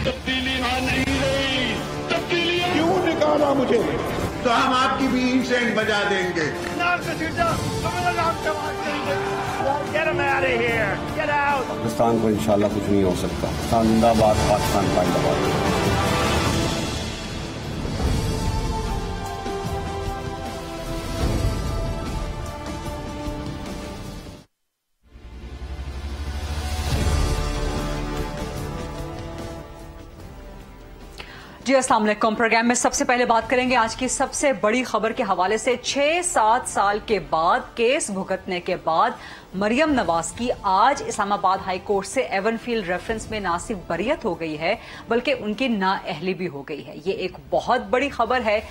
तब्दीली यहाँ नहीं रही, तब्दीली क्यों निकाला मुझे? तो हम आपकी भी इंसेंट बजा देंगे। पाकिस्तान को इंशाल्लाह कुछ नहीं हो सकता। जिंदाबाद पाकिस्तान जिंदाबाद। जी अस्सलाम वालेकुम। प्रोग्राम में सबसे पहले बात करेंगे आज की सबसे बड़ी खबर के हवाले से। 6-7 साल के बाद केस भुगतने के बाद मरियम नवाज की आज इस्लामाबाद हाई कोर्ट से एवनफील्ड रेफरेंस में ना सिर्फ बरियत हो गई है बल्कि उनकी नाअहली भी हो गई है। ये एक बहुत बड़ी खबर है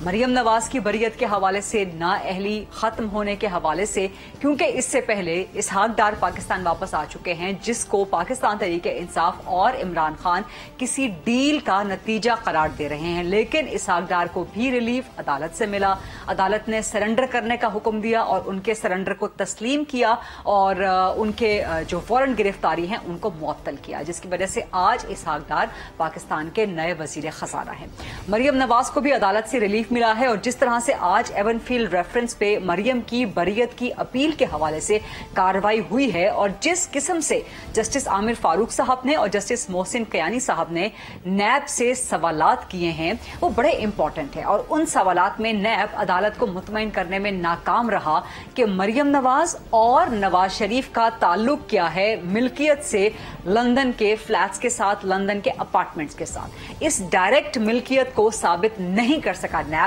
मरियम नवाज की बरियत के हवाले से, नाअहली खत्म होने के हवाले से, क्योंकि इससे पहले इसहाक डार पाकिस्तान वापस आ चुके हैं जिसको पाकिस्तान तहरीके इंसाफ और इमरान खान किसी डील का नतीजा करार दे रहे हैं। लेकिन इसहाक डार को भी रिलीफ अदालत से मिला। अदालत ने सरेंडर करने का हुक्म दिया और उनके सरेंडर को तस्लीम किया और उनके जो वारंट गिरफ्तारी हैं उनको मुअत्तल किया, जिसकी वजह से आज इसहाक डार पाकिस्तान के नए वजीर खजाना हैं। मरियम नवाज को भी अदालत से रिलीफ मिला है और जिस तरह से आज एवनफील्ड रेफरेंस पे मरियम की बरियत की अपील के हवाले से कार्रवाई हुई है और जिस किस्म से जस्टिस आमिर फारूक साहब ने और जस्टिस मोहसिन कयानी साहब ने नैब से सवालात किए हैं वो बड़े इंपॉर्टेंट है। और उन सवालात में नैब अदालत को मुतमईन करने में नाकाम रहा कि मरियम नवाज और नवाज शरीफ का ताल्लुक क्या है मिल्कियत से लंदन के फ्लैट्स के साथ, लंदन के अपार्टमेंट्स के साथ। इस डायरेक्ट मिल्कियत को साबित नहीं कर सका नैब,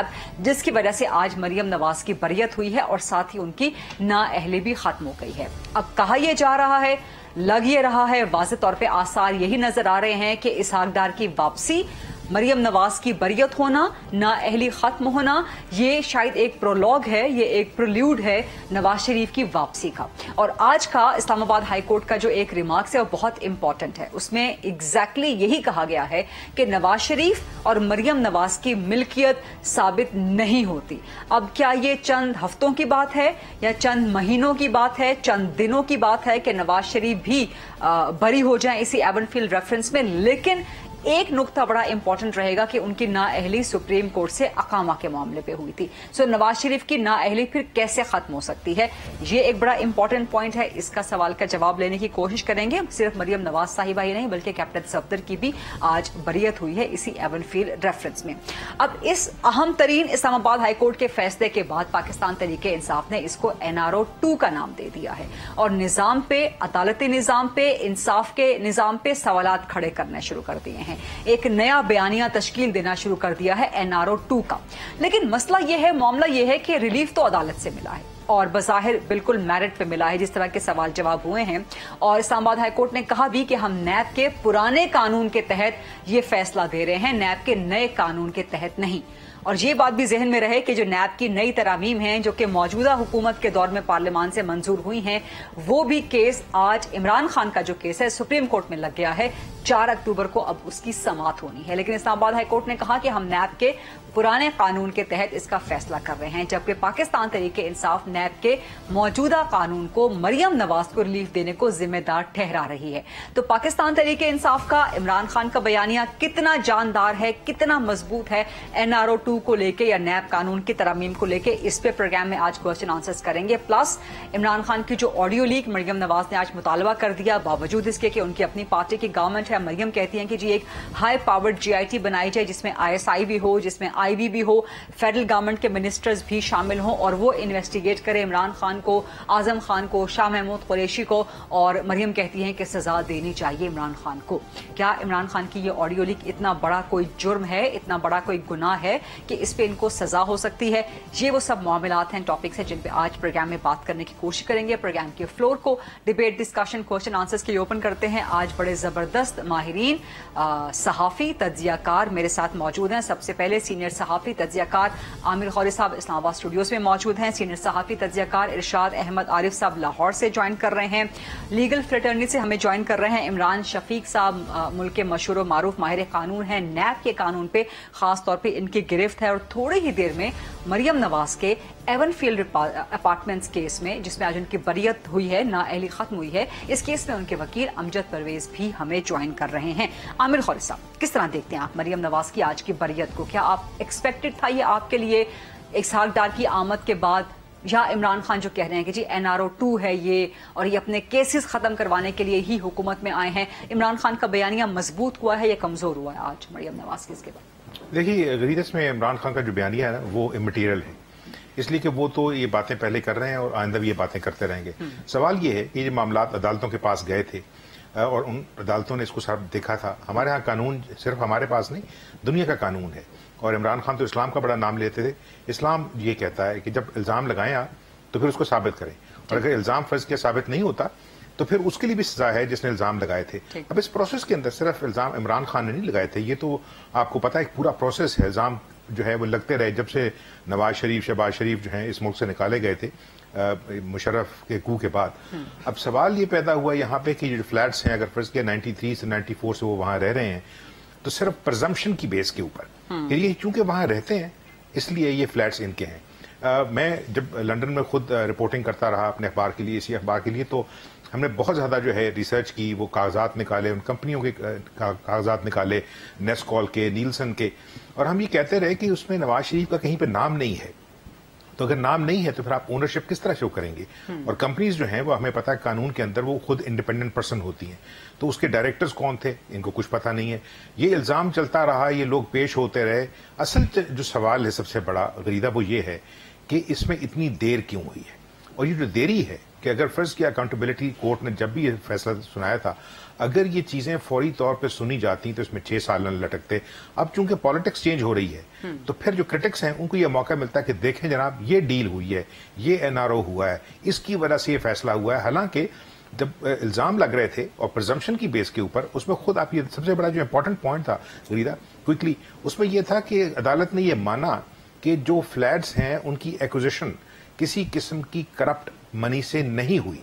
जिसकी वजह से आज मरियम नवाज की बरियत हुई है और साथ ही उनकी नाअहली भी खत्म हो गई है। अब कहा यह जा रहा है, लग ये रहा है, वाज़ेह तौर पे आसार यही नजर आ रहे हैं कि इसहाक डार की वापसी, मरियम नवाज की बरियत होना, नाअहली खत्म होना, ये शायद एक प्रोलॉग है, ये एक प्रोल्यूड है नवाज शरीफ की वापसी का। और आज का इस्लामाबाद हाई कोर्ट का जो एक रिमार्क्स है वो बहुत इंपॉर्टेंट है। उसमें एग्जैक्टली यही कहा गया है कि नवाज शरीफ और मरियम नवाज की मिल्कियत साबित नहीं होती। अब क्या ये चंद हफ्तों की बात है या चंद महीनों की बात है, चंद दिनों की बात है कि नवाज शरीफ भी बरी हो जाएं इसी एवनफील्ड रेफरेंस में। लेकिन एक नुक्ता बड़ा इंपॉर्टेंट रहेगा कि उनकी नाअहली सुप्रीम कोर्ट से अकामा के मामले पे हुई थी। सो नवाज शरीफ की नाअहली फिर कैसे खत्म हो सकती है, ये एक बड़ा इंपॉर्टेंट पॉइंट है। इसका सवाल का जवाब लेने की कोशिश करेंगे। सिर्फ मरियम नवाज साहिबा ही नहीं बल्कि कैप्टन सफदर की भी आज बरियत हुई है इसी एवनफील्ड रेफरेंस में। अब इस अहम तरीन इस्लामाबाद हाईकोर्ट के फैसले के बाद पाकिस्तान तहरीके इंसाफ ने इसको NRO 2 का नाम दे दिया है और निजाम पे, अदालती निजाम पे, इंसाफ के निजाम पे सवालात खड़े करने शुरू कर दिए हैं। एक नया बयानिया तश्कील देना शुरू कर दिया है NRO 2 का। लेकिन मसला यह है, मामला यह है कि रिलीफ तो अदालत से मिला है और बज़ाहिर बिल्कुल मेरिट पे मिला है जिस तरह के सवाल जवाब हुए हैं। और इस्लामाबाद हाईकोर्ट ने कहा भी कि हम नैब के पुराने कानून के तहत ये फैसला दे रहे हैं, नैब के नए कानून के तहत नहीं। और ये बात भी जहन में रहे कि जो नैब की नई तरामीम हैं जो कि मौजूदा हुकूमत के दौर में पार्लियामान से मंजूर हुई हैं, वो भी केस आज इमरान खान का जो केस है सुप्रीम कोर्ट में लग गया है। 4 अक्टूबर को अब उसकी समाअत होनी है। लेकिन इस्लामाबाद हाईकोर्ट ने कहा कि हम नैब के पुराने कानून के तहत इसका फैसला कर रहे हैं, जबकि पाकिस्तान तहरीके इंसाफ नैब के मौजूदा कानून को मरियम नवाज को रिलीफ देने को जिम्मेदार ठहरा रही है। तो पाकिस्तान तहरीके इंसाफ का इमरान खान का बयानिया कितना जानदार है, कितना मजबूत है NRO 2 को लेके या नैब कानून की तरमीम को लेके, इस पे प्रोग्राम में आज क्वेश्चन आंसर्स करेंगे। प्लस इमरान खान की जो ऑडियो लीक मरियम नवाज ने आज मुतालबा कर दिया, बावजूद इसके कि उनकी अपनी पार्टी की गवर्नमेंट है। मरियम कहती हैं कि जी एक हाई पावर्ड GIT बनाई जाए जिसमें ISI भी हो, जिसमें IB भी हो, फेडरल गवर्नमेंट के मिनिस्टर्स भी शामिल हों और वो इन्वेस्टिगेट करे इमरान खान को, आजम खान को, शाह महमूद कुरैशी को। और मरियम कहती हैं कि सजा देनी चाहिए इमरान खान को। क्या इमरान खान की ये ऑडियो लीक इतना बड़ा कोई जुर्म है, इतना बड़ा कोई गुनाह है कि इस पे इनको सजा हो सकती है? ये वो सब मामलात हैं, टॉपिक्स हैं जिन पे आज प्रोग्राम में बात करने की कोशिश करेंगे। प्रोग्राम के फ्लोर को डिबेट, डिस्कशन, क्वेश्चन आंसर्स के लिए ओपन करते हैं। आज बड़े जबरदस्त माहिरीन, सहाफी, तज्जियाकार मेरे साथ मौजूद हैं। सबसे पहले सीनियर सहाफी तज्जियाकार आमिर खौरी साहब इस्लामाबाद स्टूडियोज में मौजूद हैं। सीनियर सहाफी तज्जियाकार इरशाद अहमद आरिफ साहब लाहौर से ज्वाइन कर रहे हैं। लीगल फ्रेटर्निटी से हमें ज्वाइन कर रहे हैं इमरान शफीक साहब, मुल्क के मशहूर मारूफ माहिर कानून हैं। नैब के कानून पे खास तौर पे इनकी गिरफ्त गिरफ्त है और थोड़ी ही देर में मरियम नवाज के एवनफील्ड अपार्टमेंट्स केस में, जिसमें आज उनकी बरियत हुई है, नाअहली खत्म हुई है, इस केस में उनके वकील अमजद परवेज भी हमें ज्वाइन कर रहे हैं। आमिर खौरी साहब, किस तरह देखते हैं आप मरियम नवाज की आज की बरियत को? क्या आप एक्सपेक्टेड था ये आपके लिए इसहाक डार की आमद के बाद, या इमरान खान जो कह रहे हैं कि जी NRO 2 है ये और ये अपने केसेस खत्म करवाने के लिए ही हुकूमत में आए हैं, इमरान खान का बयानिया मजबूत हुआ है या कमजोर हुआ है आज मरियम नवाज के इसके बाद? देखिए गरीदस में इमरान खान का जो बयानिया है ना वो इमटीरियल है, इसलिए कि वो तो ये बातें पहले कर रहे हैं और आइंदा भी ये बातें करते रहेंगे। सवाल ये है कि ये मामला अदालतों के पास गए थे और उन अदालतों ने इसको सब देखा था। हमारे यहाँ कानून सिर्फ हमारे पास नहीं, दुनिया का कानून है, और इमरान खान तो इस्लाम का बड़ा नाम लेते थे। इस्लाम ये कहता है कि जब इल्जाम लगाएं आप तो फिर उसको साबित करें, और अगर इल्जाम फर्ज किया साबित नहीं होता तो फिर उसके लिए भी सजा है जिसने इल्जाम लगाए थे। अब इस प्रोसेस के अंदर सिर्फ इल्जाम इमरान खान ने नहीं लगाए थे, ये तो आपको पता है एक पूरा प्रोसेस है। इल्जाम जो है वो लगते रहे जब से नवाज शरीफ शहबाज शरीफ जो है इस मुल्क से निकाले गए थे मुशर्रफ के कू के बाद। अब सवाल ये पैदा हुआ यहाँ पे कि जो फ्लैट्स हैं, अगर फर्ज किया 93 से 94 से वो वहां रह रहे हैं, तो सिर्फ प्रजम्पशन की बेस के ऊपर ये चूंकि वहां रहते हैं इसलिए ये फ्लैट्स इनके हैं। मैं जब लंदन में खुद रिपोर्टिंग करता रहा अपने अखबार के लिए, इसी अखबार के लिए, तो हमने बहुत ज्यादा जो है रिसर्च की, वो कागजात निकाले, उन कंपनियों के कागजात निकाले, नेस्कॉल के, नीलसन के, और हम ये कहते रहे कि उसमें नवाज शरीफ का कहीं पे नाम नहीं है। तो अगर नाम नहीं है तो फिर आप ओनरशिप किस तरह शो करेंगे? और कंपनीज जो हैं वो हमें पता है कानून के अंदर वो खुद इंडिपेंडेंट पर्सन होती हैं, तो उसके डायरेक्टर्स कौन थे इनको कुछ पता नहीं है। ये इल्जाम चलता रहा, ये लोग पेश होते रहे। असल जो सवाल है सबसे बड़ा गरीदा वो ये है कि इसमें इतनी देर क्यों हुई है, और ये जो देरी है कि अगर फर्ज किया अकाउंटेबिलिटी कोर्ट ने जब भी ये फैसला सुनाया था, अगर ये चीजें फौरी तौर पे सुनी जाती तो इसमें 6 साल न लटकते। अब चूंकि पॉलिटिक्स चेंज हो रही है तो फिर जो क्रिटिक्स हैं उनको ये मौका मिलता है कि देखें जनाब ये डील हुई है, ये NRO हुआ है, इसकी वजह से ये फैसला हुआ है। हालांकि जब इल्जाम लग रहे थे और प्रिजम्पशन की बेस के ऊपर, उसमें खुद आप ये सबसे बड़ा जो इंपॉर्टेंट पॉइंट था गरीदा क्विकली, उसमें यह था कि अदालत ने यह माना कि जो फ्लैट्स हैं उनकी एक्विजिशन किसी किस्म की करप्ट मनी से नहीं हुई,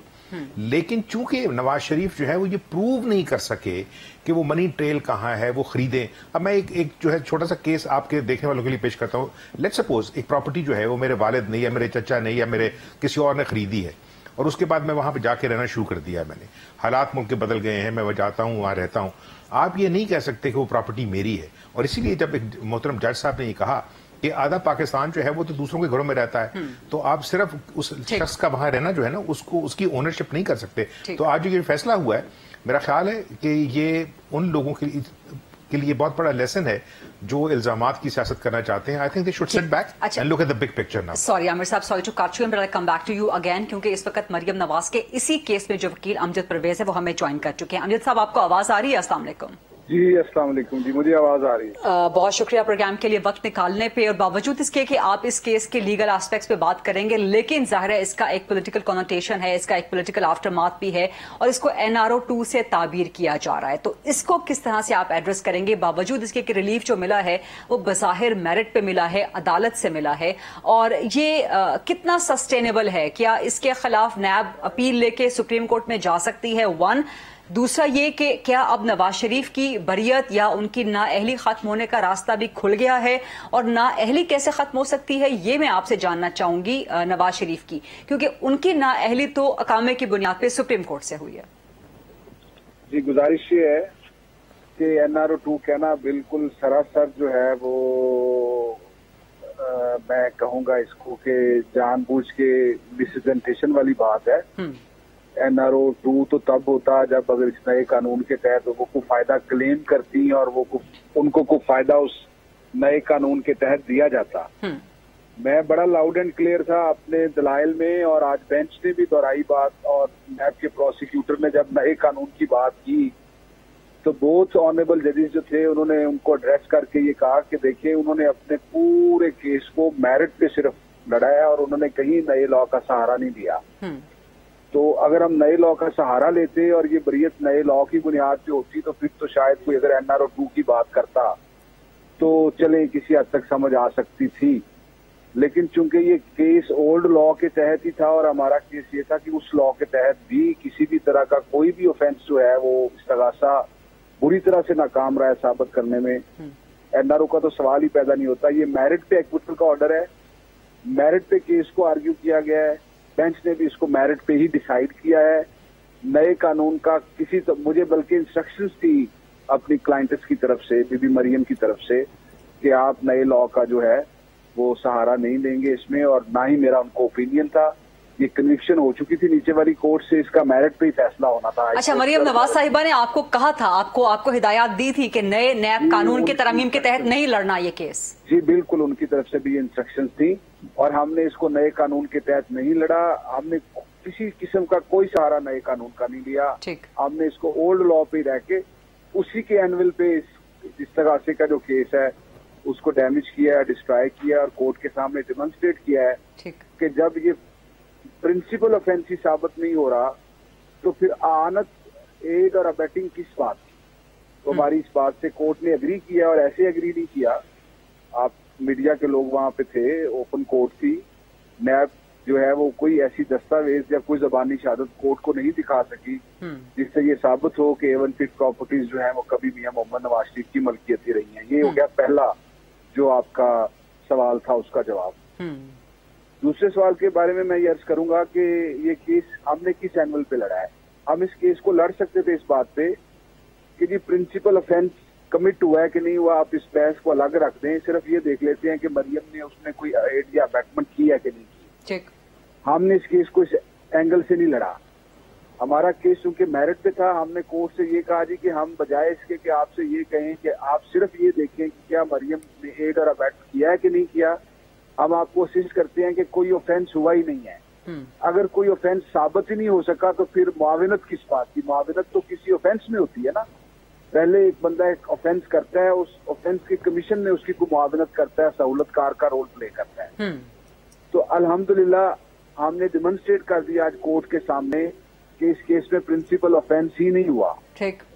लेकिन चूंकि नवाज शरीफ जो है वो ये प्रूव नहीं कर सके कि वो मनी ट्रेल कहां है, वो खरीदें। अब मैं एक जो है छोटा सा केस आपके देखने वालों के लिए पेश करता हूं। लेट्स सपोज एक प्रॉपर्टी जो है वो मेरे वालिद ने या मेरे चचा ने या मेरे किसी और ने खरीदी है, और उसके बाद मैं वहां पे जाके रहना शुरू कर दिया। मैंने हालात मुल्क के बदल गए हैं, मैं वहां जाता हूं, वहां रहता हूं। आप ये नहीं कह सकते कि वो प्रॉपर्टी मेरी है। और इसीलिए जब एक मोहतरम जज साहब ने ये कहा कि आधा पाकिस्तान जो है वो तो दूसरों के घरों में रहता है, तो आप सिर्फ उस शख्स का वहां रहना जो है ना उसको उसकी ओनरशिप नहीं कर सकते। तो आज जो ये फैसला हुआ है, मेरा ख्याल है कि ये उन लोगों के लिए बहुत बड़ा लेसन है जो इल्जामात की सियासत करना चाहते हैं। I think they should sit back and look at the big picture now. Sorry Aamir साहब, sorry to cut you, but I come back to you again, क्योंकि इस वक्त मरियम नवाज के इसी केस में जो वकील अमजद परवेज है वो हमें ज्वाइन कर चुके हैं। अमजद साहब, आपको आवाज आ रही है? अस्सलाम वालेकुम। जी अस्सलाम वालेकुम। जी मुझे आवाज आ रही है। बहुत शुक्रिया प्रोग्राम के लिए वक्त निकालने पे, और बावजूद इसके कि आप इस केस के लीगल एस्पेक्ट्स पे बात करेंगे, लेकिन जाहिर है इसका एक पॉलिटिकल कॉनोटेशन है, इसका एक पॉलिटिकल आफ्टरमाथ भी है, और इसको NRO 2 से ताबीर किया जा रहा है। तो इसको किस तरह से आप एड्रेस करेंगे? बावजूद इसके कि रिलीफ जो मिला है वो बज़ाहिर मेरिट पे मिला है, अदालत से मिला है, और ये कितना सस्टेनेबल है? क्या इसके खिलाफ नैब अपील लेके सुप्रीम कोर्ट में जा सकती है? वन, दूसरा ये कि क्या अब नवाज शरीफ की बरियत या उनकी नाअहली खत्म होने का रास्ता भी खुल गया है, और नाअहली कैसे खत्म हो सकती है ये मैं आपसे जानना चाहूंगी नवाज शरीफ की, क्योंकि उनकी नाअहली तो अकामे की बुनियाद पे सुप्रीम कोर्ट से हुई है। जी गुजारिश ये है कि NRO 2 कहना बिल्कुल सरासर जो है वो मैं कहूंगा इसको कि जानबूझ के डिसप्रेजेंटेशन वाली बात है। NRO 2 तो तब होता जब अगर इस नए कानून के तहत वो को फायदा क्लेम करती और वो उनको को फायदा उस नए कानून के तहत दिया जाता। मैं बड़ा लाउड एंड क्लियर था अपने दलाइल में, और आज बेंच ने भी दोहराई बात, और नैब के प्रोसिक्यूटर ने जब नए कानून की बात की तो बहुत ऑनरेबल जजेस जो थे उन्होंने उनको एड्रेस करके ये कहा कि देखिए उन्होंने अपने पूरे केस को मेरिट पे सिर्फ लड़ाया और उन्होंने कहीं नए लॉ का सहारा नहीं दिया। तो अगर हम नए लॉ का सहारा लेते और ये बरियत नए लॉ की बुनियाद पे होती तो फिर तो शायद कोई अगर NRO 2 की बात करता तो चले किसी हद तक समझ आ सकती थी, लेकिन चूंकि ये केस ओल्ड लॉ के तहत ही था और हमारा केस ये था कि उस लॉ के तहत भी किसी भी तरह का कोई भी ऑफेंस जो है वो इस्तगासा बुरी तरह से नाकाम रहा है साबित करने में, NRO का तो सवाल ही पैदा नहीं होता। ये मेरिट पे एक्विटल का ऑर्डर है, मेरिट पे केस को आर्ग्यू किया गया है, बेंच ने भी इसको मेरिट पे ही डिसाइड किया है। नए कानून का मुझे बल्कि इंस्ट्रक्शंस थी अपनी क्लाइंट्स की तरफ से, बीबी मरियम की तरफ से, कि आप नए लॉ का जो है वो सहारा नहीं लेंगे इसमें, और ना ही मेरा उनको ओपिनियन था। ये कन्विक्शन हो चुकी थी नीचे वाली कोर्ट से, इसका मेरिट पे ही फैसला होना था। अच्छा, मरियम नवाज साहिबा ने आपको कहा था, आपको हिदायत दी थी कि नए नैब कानून के तरमीम के तहत नहीं लड़ना ये केस? जी बिल्कुल, उनकी तरफ से भी इंस्ट्रक्शंस थी और हमने इसको नए कानून के तहत नहीं लड़ा। हमने किसी किस्म का कोई सहारा नए कानून का नहीं लिया। हमने इसको ओल्ड लॉ पे रह के उसी के एनुअल पे इस तगासे का जो केस है उसको डैमेज किया है, डिस्ट्रॉय किया और कोर्ट के सामने डेमोन्स्ट्रेट किया है कि जब ये प्रिंसिपल ऑफेंस ही साबित नहीं हो रहा तो फिर आनत, एड और अबेटिंग किस बात की? तो हमारी इस बात से कोर्ट ने एग्री किया, और ऐसे एग्री नहीं किया, आप मीडिया के लोग वहां पे थे, ओपन कोर्ट थी, नैब जो है वो कोई ऐसी दस्तावेज या कोई जबानी शहादत कोर्ट को नहीं दिखा सकी जिससे ये साबित हो कि A1 प्रॉपर्टीज जो है वो कभी मियां मोहम्मद नवाज शरीफ की मलकियत ही रही हैं। ये हो गया पहला जो आपका सवाल था उसका जवाब। दूसरे सवाल के बारे में मैं ये अर्ज करूंगा कि ये केस हमने किस एनुअल पे लड़ा है। हम इस केस को लड़ सकते थे इस बात पे कि जी प्रिंसिपल ऑफेंस कमिट हुआ है कि नहीं हुआ, आप इस बहस को अलग रख दें, सिर्फ ये देख लेते हैं कि मरियम ने उसने कोई एड या अबैटमेंट की है कि नहीं की। हमने इस केस को इस एंगल से नहीं लड़ा। हमारा केस चूंकि मेरिट पे था, हमने कोर्ट से ये कहा जी कि हम बजाय इसके कि आपसे ये कहें कि आप सिर्फ ये देखें कि क्या मरियम ने एड और अबैट किया है कि नहीं किया, हम आपको असिस्ट करते हैं कि कोई ऑफेंस हुआ ही नहीं है। अगर कोई ऑफेंस साबित ही नहीं हो सका तो फिर मुआविनत किस बात की? मुआविनत तो किसी ऑफेंस में होती है ना। पहले एक बंदा एक ऑफेंस करता है, उस ऑफेंस के कमीशन में उसकी कोई मुआविनत करता है, सहूलतकार का रोल प्ले करता है। तो अल्हम्दुलिल्लाह हमने डेमोन्स्ट्रेट कर दिया आज कोर्ट के सामने कि इस केस में प्रिंसिपल ऑफेंस ही नहीं हुआ।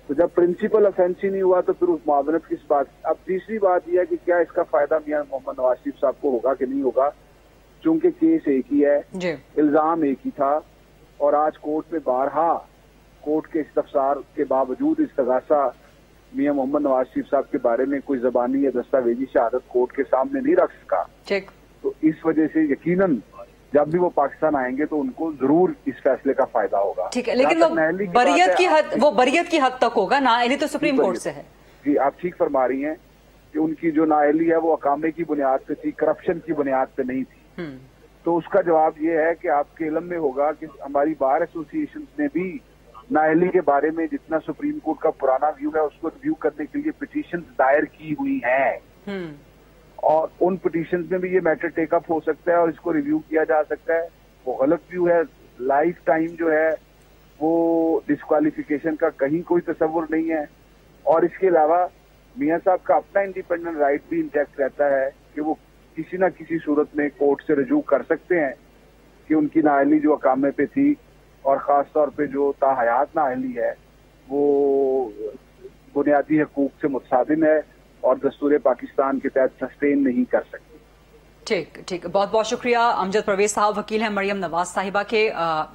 तो जब प्रिंसिपल ऑफेंस ही नहीं हुआ तो फिर उस मुआवनत किस बात? अब तीसरी बात यह है कि क्या इसका फायदा मियां मोहम्मद नवाज शरीफ साहब को होगा कि नहीं होगा, चूंकि केस एक ही है, इल्जाम एक ही था, और आज कोर्ट में बारहा कोर्ट के इस्तफसार के बावजूद इस्तगासा मियां मोहम्मद नवाज शरीफ साहब के बारे में कोई जबानी या दस्तावेजी शहादत कोर्ट के सामने नहीं रख सका। तो इस वजह से यकीनन जब भी वो पाकिस्तान आएंगे तो उनको जरूर इस फैसले का फायदा होगा। ठीक है, लेकिन वो बरियत की हद तक होगा, नाअहली तो सुप्रीम कोर्ट से है। जी आप ठीक फरमा रही हैं कि उनकी जो नाअहली है वो अकामे की बुनियाद पे थी, करप्शन की बुनियाद पे नहीं थी। तो उसका जवाब ये है कि आपके इल्म में होगा कि हमारी बार एसोसिएशन ने भी नाअहली के बारे में जितना सुप्रीम कोर्ट का पुराना व्यू है उसको रिव्यू करने के लिए पिटीशन दायर की हुई है, और उन पिटीशन में भी ये मैटर टेकअप हो सकता है और इसको रिव्यू किया जा सकता है। वो गलत व्यू है, लाइफ टाइम जो है वो डिस्क्वालिफिकेशन का कहीं कोई तस्वुर नहीं है। और इसके अलावा मियां साहब का अपना इंडिपेंडेंट राइट भी इंटैक्ट रहता है कि वो किसी न किसी सूरत में कोर्ट से रजू कर सकते हैं कि उनकी नाअहली जो अकामे पे थी और खास तौर पे जो ताहयात नाअहली है वो बुनियादी हकूक से मुतसादिम है और दस्तूर पाकिस्तान के तहत सस्टेन नहीं कर सकती। ठीक, बहुत बहुत शुक्रिया अमजद परवेज साहब, वकील हैं मरियम नवाज साहिबा के।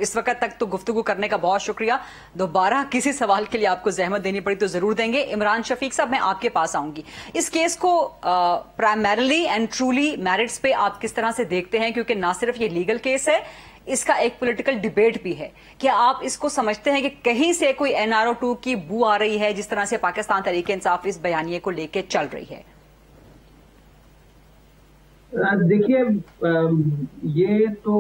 इस वक्त तक तो गुफ्तगू करने का बहुत शुक्रिया। दोबारा किसी सवाल के लिए आपको जहमत देनी पड़ी तो जरूर देंगे। इमरान शफीक साहब, मैं आपके पास आऊंगी। इस केस को प्राइमरीली एंड ट्रूली मेरिट्स पे आप किस तरह से देखते हैं, क्योंकि ना सिर्फ ये लीगल केस है, इसका एक पॉलिटिकल डिबेट भी है। क्या आप इसको समझते हैं कि कहीं से कोई NRO 2 की बू आ रही है जिस तरह से पाकिस्तान तहरीक इंसाफ इस बयानिए को लेके चल रही है? देखिए, ये तो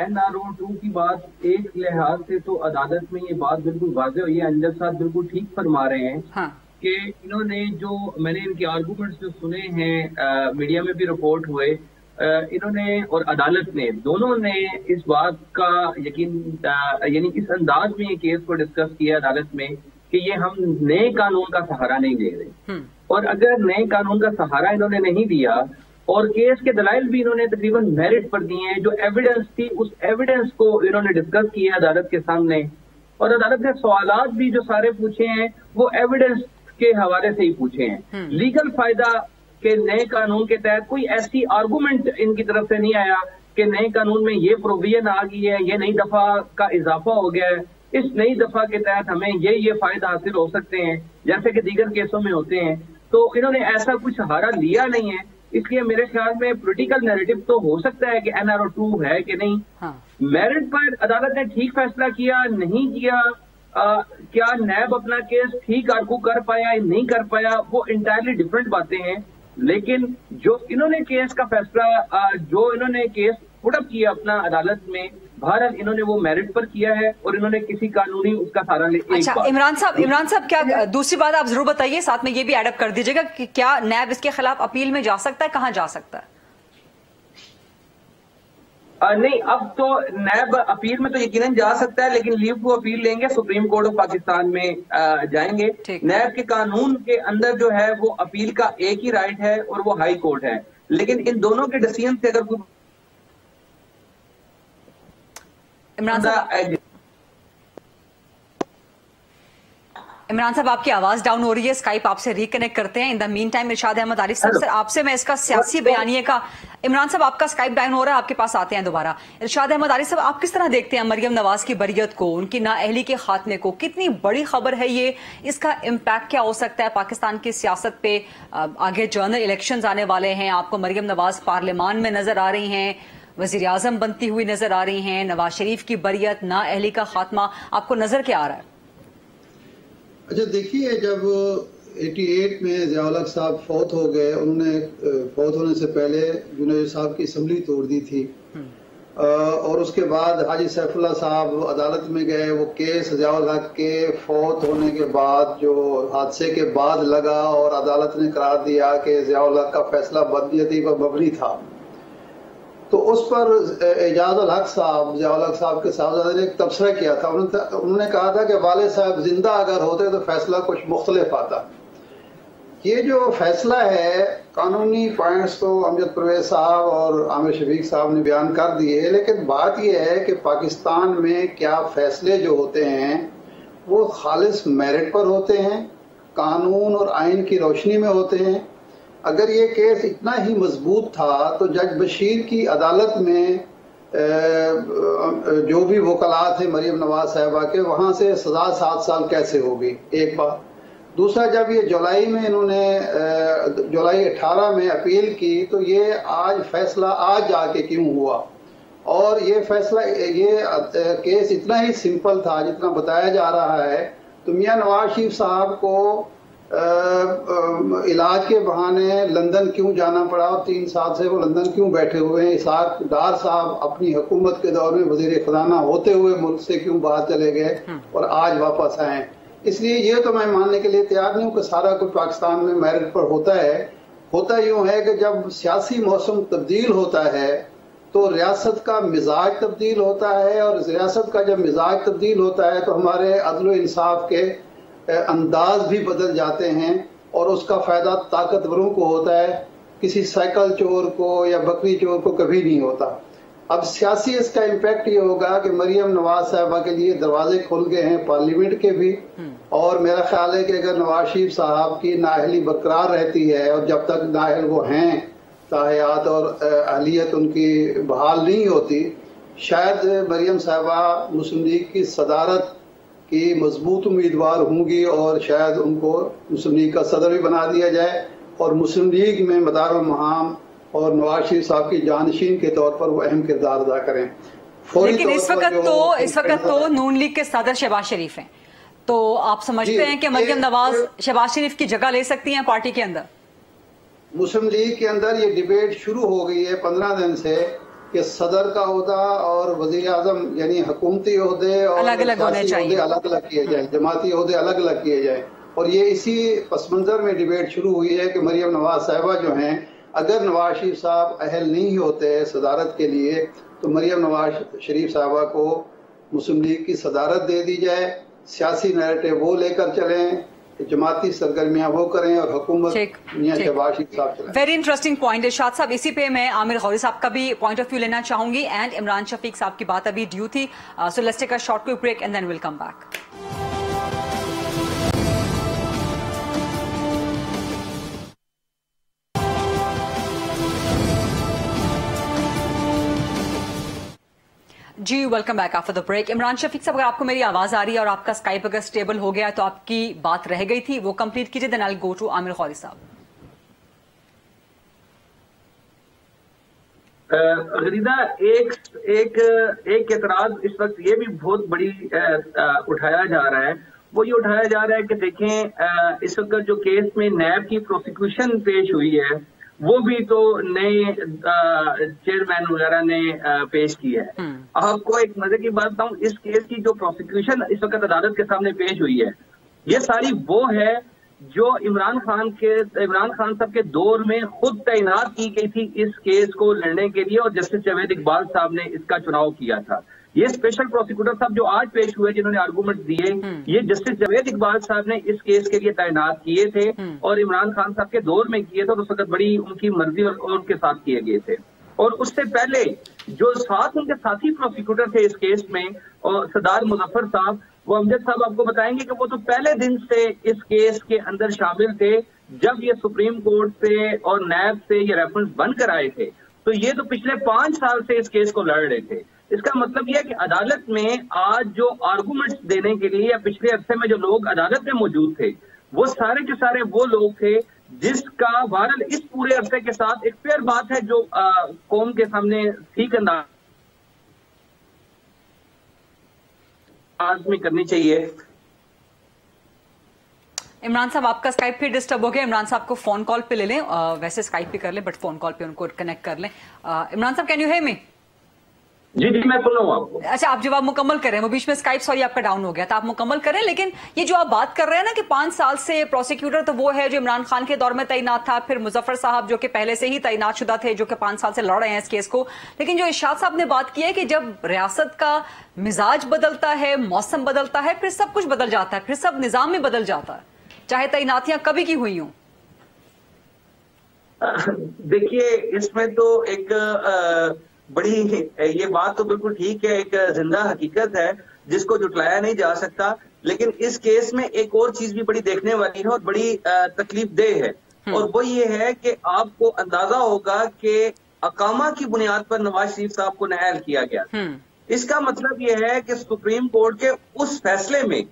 NRO 2 की बात एक लिहाज से तो अदालत में ये बात बिल्कुल वाज़ेह हुई है। अंजद साहब बिल्कुल ठीक फरमा रहे हैं कि इन्होंने जो मैंने इनके आर्गूमेंट्स जो सुने हैं, मीडिया में भी रिपोर्ट हुए, इन्होंने और अदालत ने दोनों ने इस बात का यकीन यानी इस अंदाज में ये केस को डिस्कस किया अदालत में कि ये हम नए कानून का सहारा नहीं ले रहे। और अगर नए कानून का सहारा इन्होंने नहीं दिया और केस के दलाइल भी इन्होंने तकरीबन मेरिट पर दिए हैं, जो एविडेंस थी उस एविडेंस को इन्होंने डिस्कस किया अदालत के सामने, और अदालत ने सवालात भी जो सारे पूछे हैं वो एविडेंस के हवाले से ही पूछे हैं। लीगल फायदा के नए कानून के तहत कोई ऐसी आर्गूमेंट इनकी तरफ से नहीं आया कि नए कानून में ये प्रोविजन आ गई है, ये नई दफा का इजाफा हो गया है, इस नई दफा के तहत हमें ये फायदा हासिल हो सकते हैं जैसे कि दीगर केसों में होते हैं। तो इन्होंने ऐसा कुछ सहारा लिया नहीं है, इसलिए मेरे ख्याल में पॉलिटिकल नैरेटिव तो हो सकता है कि NRO 2 है कि नहीं। मेरिट पर अदालत ने ठीक फैसला किया नहीं किया, क्या नैब अपना केस ठीक आर्गू कर पाया या नहीं कर पाया, वो इंटायरली डिफरेंट बातें हैं। लेकिन जो इन्होंने केस का फैसला, जो इन्होंने केस पुट अप किया अपना अदालत में, भारत इन्होंने वो मेरिट पर किया है और इन्होंने किसी कानूनी उसका सहारा ले। अच्छा इमरान साहब क्या दूसरी बात आप जरूर बताइए, साथ में ये भी एडअप कर दीजिएगा कि क्या नैब इसके खिलाफ अपील में जा सकता है, कहां जा सकता है? नहीं, अब तो नैब अपील में तो यकीनन जा सकता है, लेकिन लीव टू अपील लेंगे, सुप्रीम कोर्ट ऑफ पाकिस्तान में जाएंगे। नैब के कानून के अंदर जो है वो अपील का एक ही राइट है और वो हाई कोर्ट है, लेकिन इन दोनों के डिसीजन से अगर कोई इमरान साहब आपकी आवाज डाउन हो रही है, स्काइप आपसे रिकनेक्ट करते हैं। इन द मीन टाइम इरशाद अहमद आरिफ साहब, सर आपसे मैं इसका सियासी बयानिए का, इमरान साहब आपका स्काइप डाउन हो रहा है, आपके पास आते हैं दोबारा। इरशाद अहमद आरिफ साहब, आप किस तरह देखते हैं मरियम नवाज की बरियत को, उनकी नाअहली के खात्मे को? कितनी बड़ी खबर है ये, इसका इम्पैक्ट क्या हो सकता है पाकिस्तान की सियासत पे? आगे जनरल इलेक्शंस आने वाले हैं, आपको मरियम नवाज पार्लियामान में नजर आ रही हैं, वजीर आजम बनती हुई नजर आ रही हैं, नवाज शरीफ की बरियत, नाअहली का खात्मा, आपको नजर क्या आ रहा है? अच्छा देखिए, जब 88 में ज़ियाउल हक साहब फौत हो गए, उन्होंने फौत होने से पहले जुनैद साहब की असम्बली तोड़ दी थी, और उसके बाद हाजी सैफुल्लाह साहब अदालत में गए। वो केस ज़ियाउल हक के फौत होने के बाद, जो हादसे के बाद लगा, और अदालत ने करार दिया कि ज़ियाउल हक का फैसला बदनीयती पर मबनी था। तो उस पर एजाजुल हक साहब, ज़ियाउल हक साहब के साहबजादे ने एक तबसरा किया था। उन्होंने कहा था कि वाले साहब जिंदा अगर होते तो फैसला कुछ मुख्तलिफ आता। ये जो फैसला है, कानूनी पॉइंट्स तो अमजद परवेज साहब और आमिर शफीक साहब ने बयान कर दिए, लेकिन बात यह है कि पाकिस्तान में क्या फैसले जो होते हैं वो खालिस मेरिट पर होते हैं, कानून और आइन की रोशनी में होते हैं। अगर ये केस इतना ही मजबूत था तो जज बशीर की अदालत में जो भी वकला थे मरियम नवाज साहिबा के, वहां से सजा 7 साल कैसे होगी? एक बात। दूसरा, जब ये जुलाई में इन्होंने जुलाई 18 में अपील की, तो ये आज फैसला आज जाके क्यों हुआ? और ये फैसला, ये केस इतना ही सिंपल था जितना बताया जा रहा है, तो मियां नवाज शरीफ साहब को इलाज के बहाने लंदन क्यों जाना पड़ा, और 3 साल से वो लंदन क्यों बैठे हुए हैं? इसाक डार साहब अपनी हुकूमत के दौर में वजीर खजाना होते हुए मुल्क से क्यों बाहर चले गए और आज वापस आए? इसलिए ये तो मैं मानने के लिए तैयार नहीं हूँ कि सारा कुछ पाकिस्तान में मेरिट पर होता है। होता यूं है कि जब सियासी मौसम तब्दील होता है तो रियासत का मिजाज तब्दील होता है, और रियासत का जब मिजाज तब्दील होता है तो हमारे अदल इंसाफ के अंदाज भी बदल जाते हैं, और उसका फायदा ताकतवरों को होता है, किसी साइकिल चोर को या बकरी चोर को कभी नहीं होता। अब सियासी इसका इम्पैक्ट ये होगा कि मरियम नवाज साहिबा के लिए दरवाजे खुल गए हैं पार्लियामेंट के भी, और मेरा ख्याल है कि अगर नवाज शरीफ साहब की नाअहली बरकरार रहती है, और जब तक नाअहल वो हैं ताहयात और अहलियत उनकी बहाल नहीं होती, शायद मरियम साहिबा मुस्लिम लीग की सदारत की मजबूत उम्मीदवार होंगी, और शायद उनको मुस्लिम लीग का सदर भी बना दिया जाए, और मुस्लिम लीग में मदारुल महाम और नवाज शरीफ साहब की जानशीन के तौर पर वो अहम किरदार अदा करें। लेकिन इस वक्त तो नून लीग के सदर शहबाज शरीफ हैं, तो आप समझते हैं कि मरियम नवाज शहबाज शरीफ की जगह ले सकती हैं पार्टी के अंदर? मुस्लिम लीग के अंदर ये डिबेट शुरू हो गई है 15 दिन से कि सदर का ओहदा और वजीर आजम यानी हुकूमती ओहदे और अलग अलग होने चाहिए, अलग अलग किए जाए, जमाती ओहदे अलग अलग किए जाए। और ये इसी पस मंजर में डिबेट शुरू हुई है कि मरियम नवाज साहिबा जो हैं, अगर नवाज शरीफ साहब अहल नहीं होते सदारत के लिए, तो मरियम नवाज शरीफ साहबा को मुस्लिम लीग की सदारत दे दी जाए, सियासी नैरेटिव वो लेकर चलें, जमाती सरगर्मियां वो करें, और हुकूमत मियां शहबाज शरीफ साहब चलाएं। वेरी इंटरेस्टिंग पॉइंट इरशाद साहब। इसी पे मैं आमिर गौरी साहब का भी पॉइंट ऑफ व्यू लेना चाहूंगी, एंड इमरान शफीक साहब की बात अभी ड्यू थी, so let's take a short quick break and then will come back. जी welcome back after the break. Imran Shafiq साहब, अगर आपको मेरी आवाज आ रही है और आपका स्काइप अगर स्टेबल हो गया तो आपकी बात रह गई थी वो कंप्लीट कीजिए, then I will go to Aamir Khauri साहब। गरीदा, एक एतराज इस वक्त ये भी बहुत बड़ी उठाया जा रहा है, वो ये उठाया जा रहा है कि देखें इस वक्त जो केस में नैब की प्रोसिक्यूशन पेश हुई है वो भी तो नए चेयरमैन वगैरह ने पेश की है। आपको एक मजे की बात बताऊं, इस केस की जो प्रोसिक्यूशन इस वक्त अदालत के सामने पेश हुई है ये सारी वो है जो इमरान खान साहब के दौर में खुद तैनात की गई थी इस केस को लड़ने के लिए, और जस्टिस जावेद इकबाल साहब ने इसका चुनाव किया था। ये स्पेशल प्रोसिक्यूटर साहब जो आज पेश हुए जिन्होंने आर्गूमेंट दिए, ये जस्टिस जावेद इकबाल साहब ने इस केस के लिए तैनात किए थे और इमरान खान साहब के दौर में किए थे, और उस वक्त बड़ी उनकी मर्जी और उनके साथ किए गए थे। और उससे पहले जो साथ उनके साथी प्रोसिक्यूटर थे इस केस में, और सरदार मुजफ्फर साहब, वो अमजद साहब आपको बताएंगे कि वो तो पहले दिन से इस केस के अंदर शामिल थे जब ये सुप्रीम कोर्ट से और नैब से ये रेफरेंस बनकर आए थे। तो ये तो पिछले 5 साल से इस केस को लड़ रहे थे। इसका मतलब यह है कि अदालत में आज जो आर्गूमेंट्स देने के लिए या पिछले अरसे में जो लोग अदालत में मौजूद थे वो सारे के सारे वो लोग थे जिसका बहरहाल इस पूरे अरसे के साथ एक फेयर बात है जो कौम के सामने ठीक अंदाज में करनी चाहिए। इमरान साहब, आपका स्काइप भी डिस्टर्ब हो गया। इमरान साहब को फोन कॉल पे ले लें, वैसे स्काइप भी कर लें बट फोन कॉल पे उनको कनेक्ट कर लें। इमरान साहब, कैन यू हियर मी? जी मैं सुन रहा हूँ आपको। अच्छा, आप जब आप मुकम्मल करें, वो बीच में स्काइप सॉरी आपका डाउन हो गया था, आप मुकम्मल करें। लेकिन ये जो आप बात कर रहे हैं ना कि 5 साल से प्रोसिक्यूटर तो वो है जो इमरान खान के दौर में तैनात था, फिर मुजफ्फर साहब जो कि पहले से ही तैनात शुदा थे जो कि 5 साल से लड़ रहे हैं इस केस को। लेकिन जो इरशाद साहब ने बात की है कि जब रियासत का मिजाज बदलता है, मौसम बदलता है, फिर सब कुछ बदल जाता है, फिर सब निजाम में बदल जाता है, चाहे तैनातियां कभी की हुई हों। देखिए, इसमें तो एक बड़ी ये बात तो बिल्कुल ठीक है, एक जिंदा हकीकत है जिसको जुटलाया नहीं जा सकता। लेकिन इस केस में एक और चीज भी बड़ी देखने वाली है और बड़ी तकलीफ देह है, और वो ये है कि आपको अंदाजा होगा कि अकामा की बुनियाद पर नवाज शरीफ साहब को नाअहल किया गया। इसका मतलब ये है कि सुप्रीम कोर्ट के उस फैसले में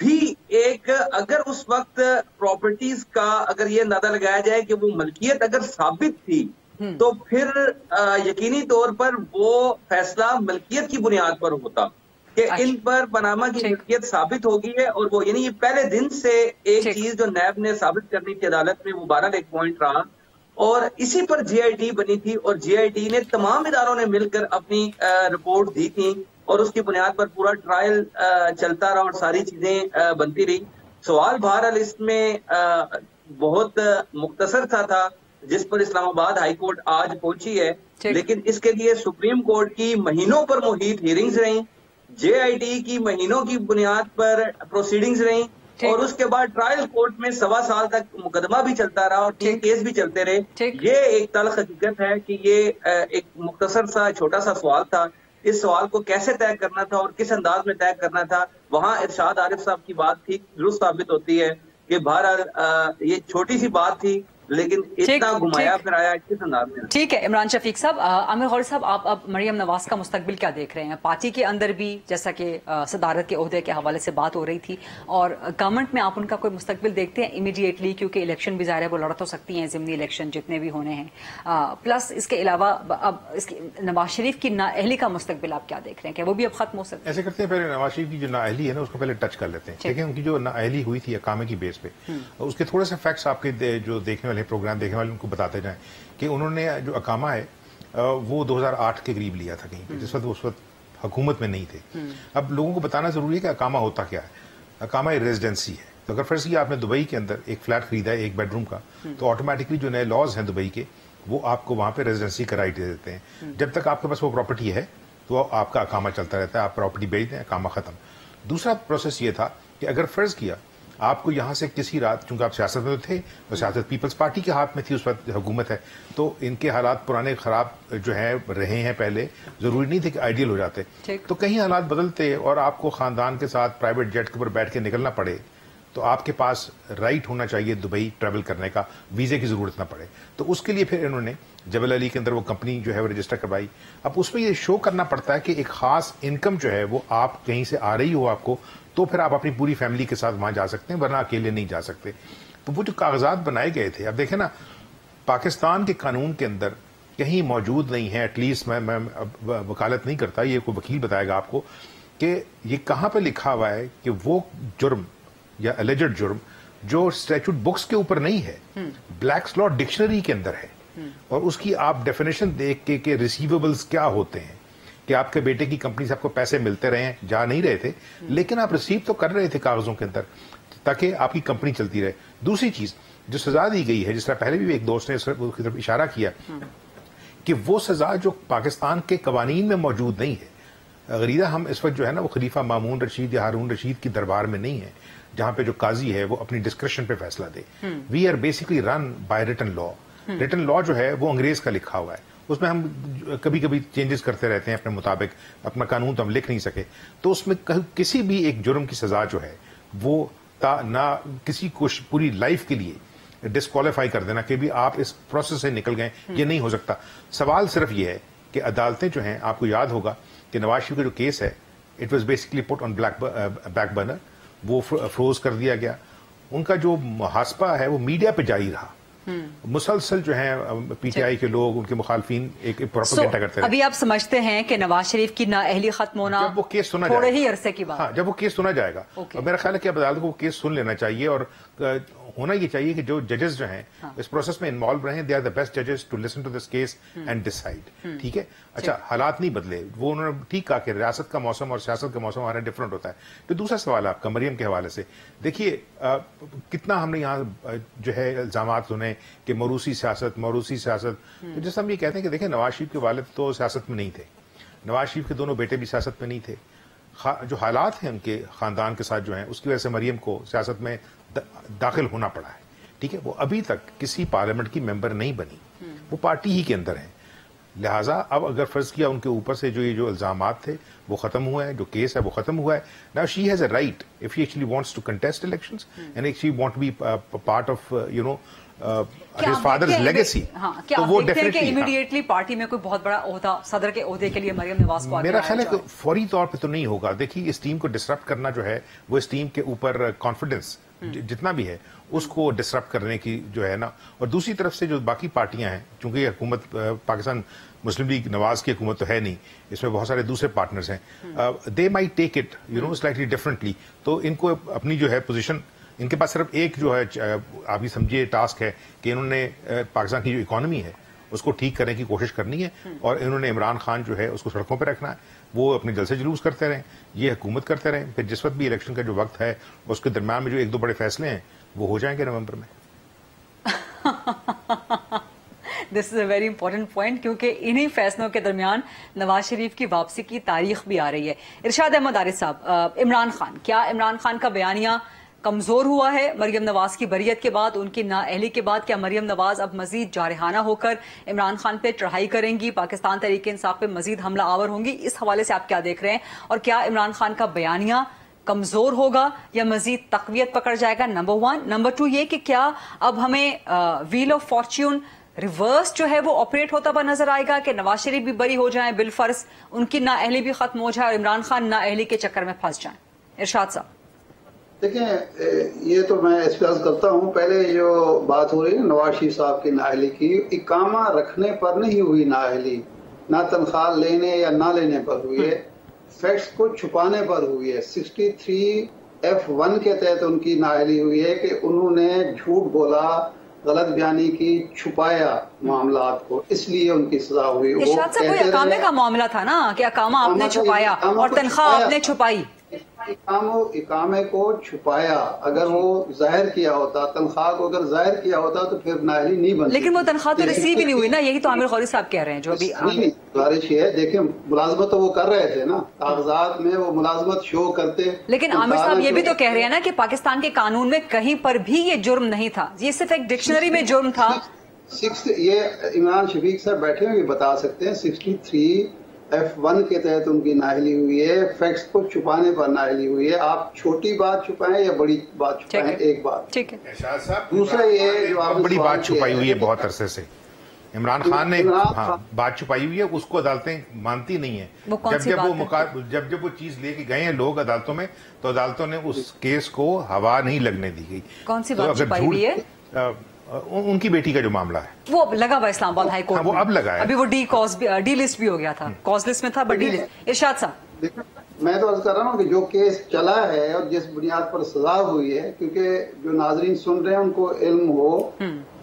भी एक अगर उस वक्त प्रॉपर्टीज का अगर ये अंदाजा लगाया जाए कि वो मलकियत अगर साबित थी तो फिर यकीनी तौर पर वो फैसला मलकियत की बुनियाद पर होता कि इन पर पनामा की मलकियत साबित होगी है, और वो यानी ये पहले दिन से एक चीज जो नैब ने साबित करनी थी अदालत में, वो 12 एक पॉइंट रहा, और इसी पर जीआईटी बनी थी, और जीआईटी ने तमाम इदारों ने मिलकर अपनी रिपोर्ट दी थी, और उसकी बुनियाद पर पूरा ट्रायल चलता रहा और सारी चीजें बनती रही। सवाल बहरहाल इसमें बहुत मुख्तसर था जिस पर इस्लामाबाद हाई कोर्ट आज पहुंची है, लेकिन इसके लिए सुप्रीम कोर्ट की महीनों पर मुहित हियरिंग्स रही, जेआईटी की महीनों की बुनियाद पर प्रोसीडिंग्स रही, और उसके बाद ट्रायल कोर्ट में 1.25 साल तक मुकदमा भी चलता रहा और 3 केस भी चलते रहे। ये एक तल्ख हकीकत है कि ये एक मुख्तसर सा छोटा सा सवाल था। इस सवाल को कैसे तय करना था और किस अंदाज में तय करना था, वहां इरशाद आरिफ साहब की बात ठीक दुरुस्त साबित होती है कि बहरहाल ये छोटी सी बात थी लेकिन इतना घुमाया फिराया किस अंदाज में। ठीक है इमरान शफीक साहब। आमिर खौरी साहब, आप अब मरियम नवाज का मुस्तकबिल क्या देख रहे हैं? पार्टी के अंदर भी जैसा कि सदारत के ओहदे के हवाले से बात हो रही थी, और गवर्नमेंट में आप उनका कोई मुस्तकबिल देखते हैं इमीडिएटली? क्योंकि इलेक्शन भी ज़ाहिर है वो लड़ तो सकती हैं, ज़िमनी इलेक्शन जितने भी होने हैं, प्लस इसके अलावा अब इसकी नवाज शरीफ की नाअहली का मुस्तकबिल आप क्या देख रहे हैं? क्या वो भी अब खत्म हो सकता है? ऐसे करते हैं, पहले नवाज शरीफ की जो नाअहली है ना उसको पहले टच कर लेते हैं। देखिए, उनकी जो नाअहली हुई थी अकामे की बेस पे, उसके थोड़े से फैक्ट्स आपके जो देखने वाले प्रोग्राम देखने वाले उनको बताते जाएं कि उन्होंने जो अकामा है वो 2008 के करीब लिया था कहीं पे, जिस वक्त उस वक्त हुकूमत में नहीं थे। अब लोगों को बताना जरूरी है कि अकामा होता क्या है। अकामा एक रेजिडेंसी है। तो अगर फर्ज किया आपने दुबई के अंदर एक फ्लैट खरीदा है 1 बेडरूम का, तो ऑटोमेटिकली जो नए लॉज हैं दुबई के वो आपको वहां पे रेजिडेंसी का राइट दे देते हैं। जब तक आपके पास वो प्रॉपर्टी है तो आपका अकामा चलता रहता है, आप प्रॉपर्टी बेच दें, अकामा खत्म। दूसरा प्रोसेस ये था कि अगर फर्ज किया आपको यहां से किसी रात, चूंकि आप सियासत में थे और सियासत पीपल्स पार्टी के हाथ में थी उस वक्त हुकूमत है, तो इनके हालात पुराने खराब जो है रहे हैं पहले, जरूरी नहीं थे कि आइडियल हो जाते। तो कहीं हालात बदलते और आपको खानदान के साथ प्राइवेट जेट के ऊपर बैठ के निकलना पड़े تو آپ کے پاس رائٹ ہونا چاہیے دبئی ٹریول کرنے کا, ویزے کی ضرورت نہ پڑے. تو اس کے لیے پھر انہوں نے جبل علی کے اندر وہ کمپنی جو ہے وہ رجسٹر کروائی. اب اس میں یہ شو کرنا پڑتا ہے کہ ایک خاص انکم جو ہے وہ آپ کہیں سے آ رہی ہو آپ کو, تو پھر آپ اپنی پوری فیملی کے ساتھ وہاں جا سکتے ہیں, ورنہ اکیلے نہیں جا سکتے. تو وہ جو کاغذات بنائے گئے تھے, اب دیکھیں نا پاکستان کے قانون کے اندر کہیں موجود نہیں ہے, ایٹ لیسٹ میں وکالت نہیں کرتا, یہ کوئی وکیل بتائے گا آپ کو کہ یہ کہاں پہ لکھا ہوا ہے کہ وہ جرم یا الیجڈ جرم جو اسٹیچوٹ بکس کے اوپر نہیں ہے, بلیکس لا ڈکشنری کے اندر ہے, اور اس کی آپ ڈیفینیشن دیکھ کے کہ ریسیویبلز کیا ہوتے ہیں, کہ آپ کے بیٹے کی کمپنی سے آپ کو پیسے ملتے رہے ہیں, جا نہیں رہے تھے لیکن آپ ریسیو تو کر رہے تھے کاغذوں کے اندر تاکہ آپ کی کمپنی چلتی رہے. دوسری چیز جو سزا دی گئی ہے, جس طرح پہلے بھی ایک دوست نے اس کی طرف اشارہ کیا کہ وہ سزا جو پاکستان کے قوانین میں موجود نہیں ہے. غریدہ ہم اس وقت جو ہے نا وہ خلیفہ مامون رشید یا ہارون رشید کی دربار میں نہیں ہے جہاں پہ جو قاضی ہے وہ اپنی ڈسکریشن پہ فیصلہ دے. We are basically run by written law. Written law جو ہے وہ انگریز کا لکھا ہوا ہے, اس میں ہم کبھی کبھی چینجز کرتے رہتے ہیں اپنے مطابق, اپنا قانون تو ہم لکھ نہیں سکے. تو اس میں کسی بھی ایک جرم کی سزا جو ہے وہ نہ کسی کو پوری لائف کے لیے ڈسکوالیفائی کر دینا کہ بھی آپ اس پروسیس سے نکل گئے, یہ نہیں ہو سکتا. سوال صرف یہ ہے کہ عدالتیں جو ہیں, آپ کو یاد ہوگا کہ نواز شریف کا جو کیس ہے it was basically put on back burner, وہ فروز کر دیا گیا. ان کا جو محاسبہ ہے وہ میڈیا پہ جاری رہا, مسلسل جو ہیں پی ٹی آئی کے لوگ, ان کے مخالفین ایک پروپیگنڈا کرتے رہے. ابھی آپ سمجھتے ہیں کہ نواز شریف کی نااہلی ختم ہونا جب وہ کیس سنا تھوڑے ہی عرصے کی بات, ہاں جب وہ کیس سنا جائے گا, میرا خیال ہے کہ اب عدالت کو وہ کیس سن لینا چاہیے, اور ہونا یہ چاہیے کہ جو ججز جو ہیں اس پروسیس میں انوالو رہے, دے آر دا بیسٹ ججز to listen to this case and decide. ٹھیک ہے, اچھا حالات نہیں بدلے, وہ انہوں نے ٹھیک کہا کہ ریاست کا موسم اور سیاست کا موسم ہمارا ڈفرنٹ ہوتا ہے. تو دوسرا سوال آپ کا مریم کے حوالے سے, دیکھیے کتنا ہم نے یہاں جو ہے الزامات سنے کہ موروثی سیاست, جیسے ہم یہ کہتے ہیں کہ دیکھیں نواز شریف کے والد تو سیاست میں نہیں تھے, نواز شریف کے دونوں بیٹے بھی سیاست میں نہیں تھے. جو حالات ہیں ان کے خاندان کے ساتھ جو ہیں اس کی وجہ سے مریم کو سیاست میں داخل ہونا پڑا ہے. ٹھیک ہے, وہ ابھی تک کسی پارلیمنٹ کی ممبر نہیں بنی, وہ پارٹی ہی کے اندر ہیں. لہٰذا اب اگر فرض کیا ان کے اوپر سے جو الزامات تھے وہ ختم ہوئے ہیں, جو کیس ہے وہ ختم ہوا ہے, now she has a right if she actually wants to contest elections and if she want to be part of his father's legacy. کیا آپ دیکھتے ہیں کہ امیڈیٹلی پارٹی میں کوئی بہت بڑا عہدہ, صدر کے عہدے کے لیے مریم نواز کو میرا خیال ہے کہ فوری طور پہ تو نہیں ہوگا. دیکھیے اس ٹیم کو ڈسرپٹ کرنا جو ہے وہ اس ٹیم کے اوپر کانفیڈنس جتنا بھی ہے اس کو ڈسرپٹ کرنے کی جو ہے نا, اور دوسری طرف سے جو باقی پارٹیاں ہیں, چونکہ یہ حکومت پاکستان مسلم لیگ نواز کی حکومت تو ہے نہیں, اس میں بہت سارے دوسرے پارٹنرز ہیں, they might take it slightly differently. تو ان کو اپنی جو ہے پوزیشن, ان کے پاس صرف ایک جو ہے آپ یہ سمجھیے ٹاسک ہے کہ انہوں نے پاکستان کی جو اکانومی ہے اس کو ٹھیک کرنے کی کوشش کرنی ہے, اور انہوں نے عمران خان جو ہے اس کو سڑکوں پہ رکھنا ہے, وہ اپنے جلسے جلوس کرتے رہیں, یہ حکومت کرتے رہیں, پھر جس وقت بھی الیکشن کا جو وقت ہے اس کے درمیان میں جو ایک دو بڑے فیصلے ہیں وہ ہو جائیں گے نومبر میں. دس از اے ویری امپورٹنٹ پوائنٹ, کیونکہ انہی فیصلوں کے درمیان نواز شریف کی واپسی کی تاریخ بھی آ رہی ہے. ارشاد احمد عارف صاحب, عمران خان, کیا عمران خان کا بیانیہ کمزور ہوا ہے مریم نواز کی بریت کے بعد, ان کی نااہلی کے بعد؟ کیا مریم نواز اب مزید جارحانہ ہو کر عمران خان پہ چڑھائی کریں گی, پاکستان تحریک انصاف پہ مزید حملہ آور ہوں گی؟ اس حوالے سے آپ کیا دیکھ رہے ہیں, اور کیا عمران خان کا بیانیہ کمزور ہوگا یا مزید تقویت پکڑ جائے گا؟ نمبر 1. نمبر 2 یہ کہ کیا اب ہمیں ویل آف فارچیون ریورس جو ہے وہ آپریٹ ہوتا ہوا نظر آئے گا کہ نواز شریف بھی بری ہو جائیں بالفرض, ان کی نااہلی بھی ختم ہو جائے اور عمران خان نااہلی کے چکر میں پھنس جائیں؟ ارشاد صاحب. دیکھیں یہ تو میں اس پہ عرض کرتا ہوں, پہلے جو بات ہو رہی ہے نواز شریف صاحب کی نااہلی کی, اقامہ رکھنے پر نہیں ہوئی نااہلی, نہ تنخواہ لینے یا نہ لینے پر ہوئی ہے, فیکٹس کو چھپانے پر ہوئی ہے. 63F1 کے تحت ان کی نااہلی ہوئی ہے کہ انہوں نے جھوٹ بولا, غلط بیانی کی, چھپایا معاملات کو, اس لیے ان کی سزا ہوئی. ارشاد صاحب کوئی اقامے کا معاملہ تھا نا, کہ اقامہ آپ نے چھپایا اور تنخواہ آپ نے چھپائی. اقامے کو چھپایا, اگر وہ ظاہر کیا ہوتا, تنخواہ کو اگر ظاہر کیا ہوتا تو پھر نااہلی نہیں بنتی. لیکن وہ تنخواہ تو ریسیو ہی نہیں ہوئی نا, یہی تو عامر غوری صاحب کہہ رہے ہیں. جو بھی گزارش ہے, دیکھیں ملازمت تو وہ کر رہے تھے نا, کاغذات میں وہ ملازمت شو کرتے. لیکن عامر صاحب یہ بھی تو کہہ رہے ہیں نا کہ پاکستان کے قانون میں کہیں پر بھی یہ جرم نہیں تھا, یہ صرف ایک ڈکشنری میں جرم تھا. یہ عمران شفیق صاحب بیٹھے ہوئے بتا سکتے ہیں. F1 के तहत उनकी नाअहली हुई है, फैक्ट्स को छुपाने पर नाअहली हुई है। आप छोटी बात छुपाएं या बड़ी बात छुपाएं, एक बात। ठीक है। एरशाद साहब, दूसरा ये जो आपने बड़ी बात सवाल छुपाई किया हुई है बहुत अरसे से। इमरान खान ने बात छुपाई हुई है, उसको अदालतें मानती नहीं है। जब वो चीज लेके गए हैं लोग अदालतों में, तो अदालतों ने उस केस को हवा नहीं लगने दी गई। कौन सी बात छुपाई हुई है? उनकी बेटी का जो मामला है वो लगा हुआ इस्लामाबाद हाई कोर्ट वो अब लगा है। अभी वो डी लिस्ट भी हो गया था, कॉज लिस्ट में था बट डी लिस्ट। इरशाद साहब, मैं तो अर्ज कर रहा हूँ कि जो केस चला है और जिस बुनियाद पर सजा हुई है, क्योंकि जो नाजरीन सुन रहे हैं उनको इल्म हो,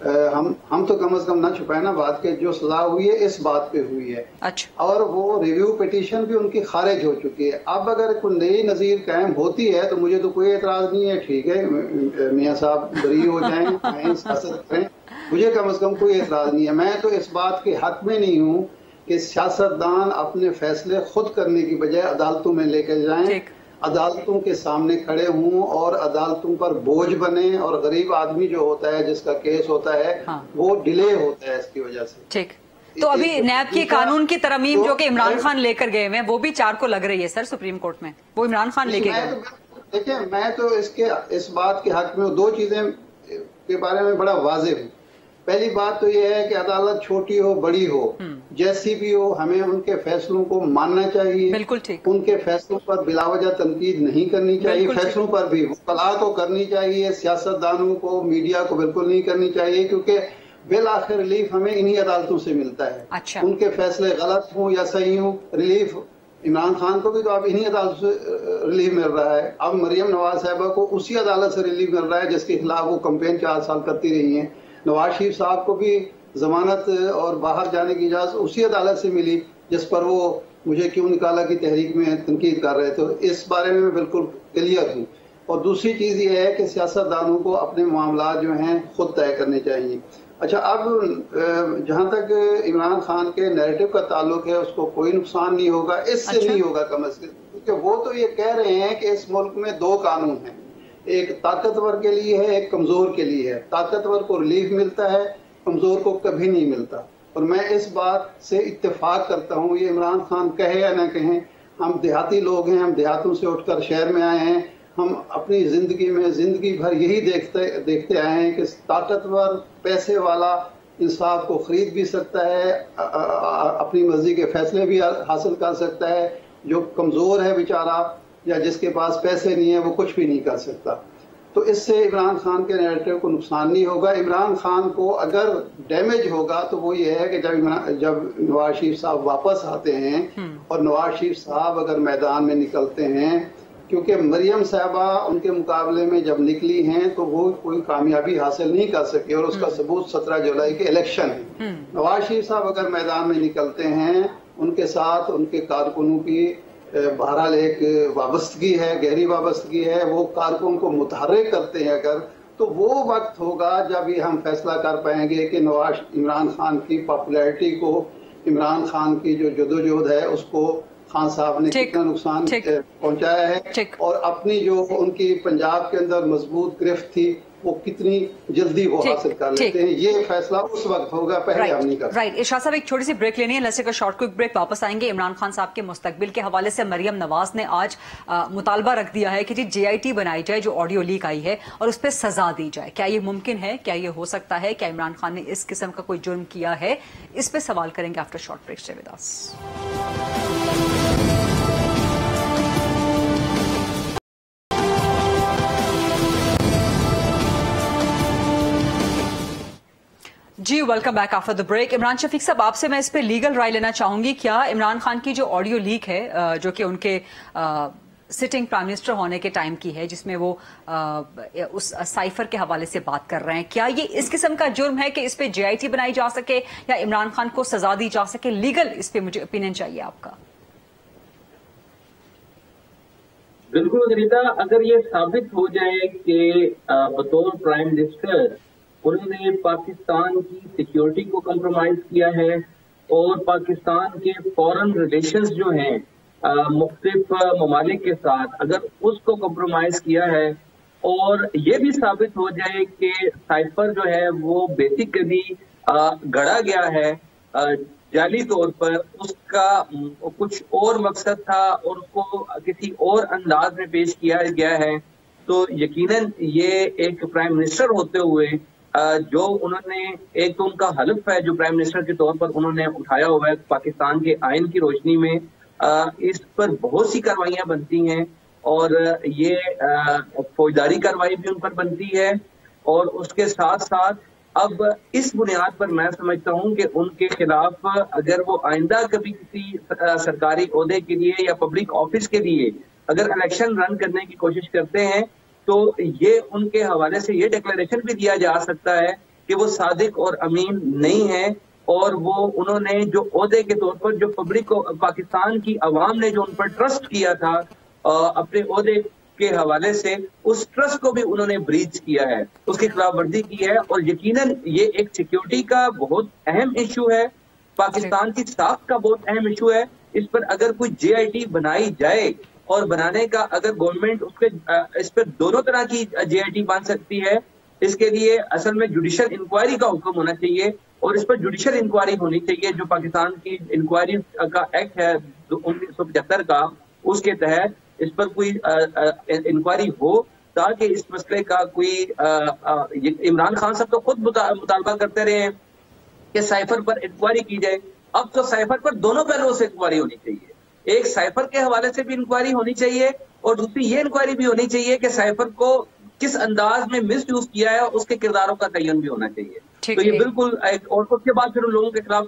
हम तो कम से कम ना छुपाए ना बात के, जो सजा हुई है इस बात पे हुई है। अच्छा। और वो रिव्यू पिटीशन भी उनकी खारिज हो चुकी है। अब अगर कोई नई नजीर कायम होती है तो मुझे तो कोई एतराज नहीं है, ठीक है मियाँ साहब बरी हो जाएं, सियासत करें, मुझे कम से कम कोई एतराज नहीं है। मैं तो इस बात के हक में नहीं हूँ कि सियासतदान अपने फैसले खुद करने की बजाय अदालतों में लेकर जाएं, अदालतों के सामने खड़े हों और अदालतों पर बोझ बने, और गरीब आदमी जो होता है जिसका केस होता है वो डिले होता है इसकी वजह से। ठीक। तो अभी नैब की कानून की तरमीम जो कि इमरान खान लेकर गए हैं वो भी 4 को लग रही है सर सुप्रीम कोर्ट में, वो इमरान खान लेके गए। देखिए मैं तो इस बात के हक में 2 चीजें के बारे में बड़ा वाज़ेह हूँ। पहली बात तो यह है कि अदालत छोटी हो बड़ी हो, जैसी भी हो, हमें उनके फैसलों को मानना चाहिए। बिल्कुल ठीक। उनके फैसलों पर बिलावजह तनकीद नहीं करनी चाहिए, फैसलों पर भी वकला को करनी चाहिए, सियासतदानों को, मीडिया को बिल्कुल नहीं करनी चाहिए, क्योंकि बिल आखिर रिलीफ हमें इन्हीं अदालतों से मिलता है। अच्छा। उनके फैसले गलत हों या सही हों, रिलीफ इमरान खान को भी तो अब इन्हीं अदालत से रिलीफ मिल रहा है। अब मरियम नवाज साहिबा को उसी अदालत से रिलीफ मिल रहा है जिसके खिलाफ वो कैंपेन 4 साल करती रही है। नवाज शरीफ साहब को भी जमानत और बाहर जाने की इजाजत उसी अदालत से मिली जिस पर वो मुझे क्यों निकाला की तहरीक में तनकीद कर रहे थे। इस बारे में मैं बिल्कुल क्लियर हूँ। और दूसरी चीज ये है कि सियासतदानों को अपने मामला जो हैं खुद तय करने चाहिए। अच्छा, अब जहां तक इमरान खान के नैरेटिव का ताल्लुक है उसको कोई नुकसान नहीं होगा, इससे नहीं होगा कम अज कम, क्योंकि वो तो ये कह रहे हैं कि इस मुल्क में 2 कानून हैं, एक ताकतवर के लिए है, एक कमजोर के लिए है। ताकतवर को रिलीफ मिलता है, कमजोर को कभी नहीं मिलता। और मैं इस बात से इत्तेफाक करता हूँ, ये इमरान खान कहे या न कहें, हम देहाती लोग हैं, हम देहातों से उठकर शहर में आए हैं, हम अपनी जिंदगी में जिंदगी भर यही देखते आए हैं कि ताकतवर पैसे वाला इंसाफ को खरीद भी सकता है, अपनी मर्जी के फैसले भी हासिल कर सकता है। जो कमजोर है बेचारा या जिसके पास पैसे नहीं है वो कुछ भी नहीं कर सकता। तो इससे इमरान खान के नैरेटिव को नुकसान नहीं होगा। इमरान खान को अगर डैमेज होगा तो वो ये है कि जब नवाज शरीफ साहब वापस आते हैं और नवाज शरीफ साहब अगर मैदान में निकलते हैं, क्योंकि मरियम साहबा उनके मुकाबले में जब निकली हैं तो वो कोई कामयाबी हासिल नहीं कर सके, और उसका सबूत 17 जुलाई के इलेक्शन है। नवाज शरीफ साहब अगर मैदान में निकलते हैं, उनके साथ उनके कारकुनों की बहरहाल एक वाबस्तगी है, गहरी वाबस्तगी है, वो कारकुन को मुतहर्रिक करते हैं अगर, तो वो वक्त होगा जब ये हम फैसला कर पाएंगे कि इमरान खान की पॉपुलैरिटी को, इमरान खान की जो जदोजहद है उसको खान साहब ने कितना नुकसान पहुंचाया है, और अपनी जो उनकी पंजाब के अंदर मजबूत गिरफ्त थी वो कितनी जल्दी वो हासिल कर लेते हैं। ये फैसला उस वक्त होगा, पहले हम नहीं कर सकते। राइट। इरशाद साहब, एक छोटी सी ब्रेक लेनी है, let's take a short quick break, वापस आएंगे। इमरान खान साहब के मुस्तकबिल के हवाले से मरियम नवाज ने आज मुतालबा रख दिया है कि जी JIT बनाई जाए जो ऑडियो लीक आई है और उस पर सजा दी जाए। क्या ये मुमकिन है? क्या ये हो सकता है? क्या इमरान खान ने इस किस्म का कोई जुर्म किया है? इस पर सवाल करेंगे after short break. Stay with us. जी welcome back after the break. Imran Shafiq साहब, आपसे मैं इस पे लीगल राय लेना चाहूंगी। क्या इमरान खान की जो ऑडियो लीक है जो कि उनके सिटिंग प्राइम मिनिस्टर होने के टाइम की है, जिसमें वो उस साइफर के हवाले से बात कर रहे हैं, क्या ये इस किस्म का जुर्म है कि इस पे JIT बनाई जा सके या इमरान खान को सजा दी जा सके? लीगल इस पे मुझे ओपिनियन चाहिए आपका। बिल्कुल गरीदा, अगर ये साबित हो जाए कि बतौर प्राइम मिनिस्टर उन्होंने पाकिस्तान की सिक्योरिटी को कम्प्रोमाइज किया है और पाकिस्तान के फॉरेन रिलेशंस जो हैं मुख्तलिफ ममालिक के साथ, अगर उसको कम्प्रोमाइज किया है, और ये भी साबित हो जाए कि साइफर जो है वो बेसिकली गढ़ा गया है جعلی طور پر اس کا کچھ اور مقصد تھا اور اس کو کسی اور انداز میں پیش کیا گیا ہے، تو یقیناً یہ ایک پرائم منسٹر ہوتے ہوئے جو انہوں نے ایک تو ان کا حلف ہے جو پرائم منسٹر کے طور پر انہوں نے اٹھایا ہوا ہے پاکستان کے آئین کی روشنی میں، اس پر بہت سی کاروائیاں بنتی ہیں اور یہ فوجداری کاروائی بھی ان پر بنتی ہے، اور اس کے ساتھ ساتھ اب اس بنیاد پر میں سمجھتا ہوں کہ ان کے خلاف اگر وہ آئندہ کبھی کسی سرکاری عہدے کے لیے یا پبلک آفس کے لیے اگر الیکشن رن کرنے کی کوشش کرتے ہیں تو یہ ان کے حوالے سے یہ ڈکلیریشن بھی دیا جا سکتا ہے کہ وہ صادق اور امین نہیں ہیں، اور وہ انہوں نے جو عہدے کے طور پر جو پبلک کو پاکستان کی عوام نے جو ان پر ٹرسٹ کیا تھا اپنے عہدے کے حوالے سے، اس ٹرسٹ کو بھی انہوں نے بریچ کیا ہے، اس کی خلاف ورزی کی ہے، اور یقیناً یہ ایک سیکیورٹی کا بہت اہم ایشو ہے، پاکستان کی ساکھ کا بہت اہم ایشو ہے۔ اس پر اگر کوئی جے آئی ٹی بنائی جائے اور بنانے کا اگر گورنمنٹ اس پر دونوں طرح کی جے آئی ٹی بن سکتی ہے، اس کے لیے اصل میں جوڈیشل انکوائری کا حکم ہونا چاہیے، اور اس پر جوڈیشل انکوائری ہونی چاہیے جو پاکستان کی انکوائری کا ایکٹ ہے 1975 کا، اس کے تحت اس پر کوئی انکوائری ہو تاکہ اس مسئلے کا کوئی عمران خان صاحب تو خود مطالبہ کرتے رہے ہیں کہ سائفر پر انکوائری کی جائے، اب تو سائفر پر دونوں پہلوؤں سے انکوائری ہونی چاہیے، ایک سائفر کے حوالے سے بھی انکوائری ہونی چاہیے اور دوسری یہ انکوائری بھی ہونی چاہیے کہ سائفر کو کس انداز میں مس یوز کیا ہے، اس کے کرداروں کا تعین بھی ہونا چاہیے۔ تو یہ بالکل، اور اس کے بعد پھر ان لوگوں کے خلاف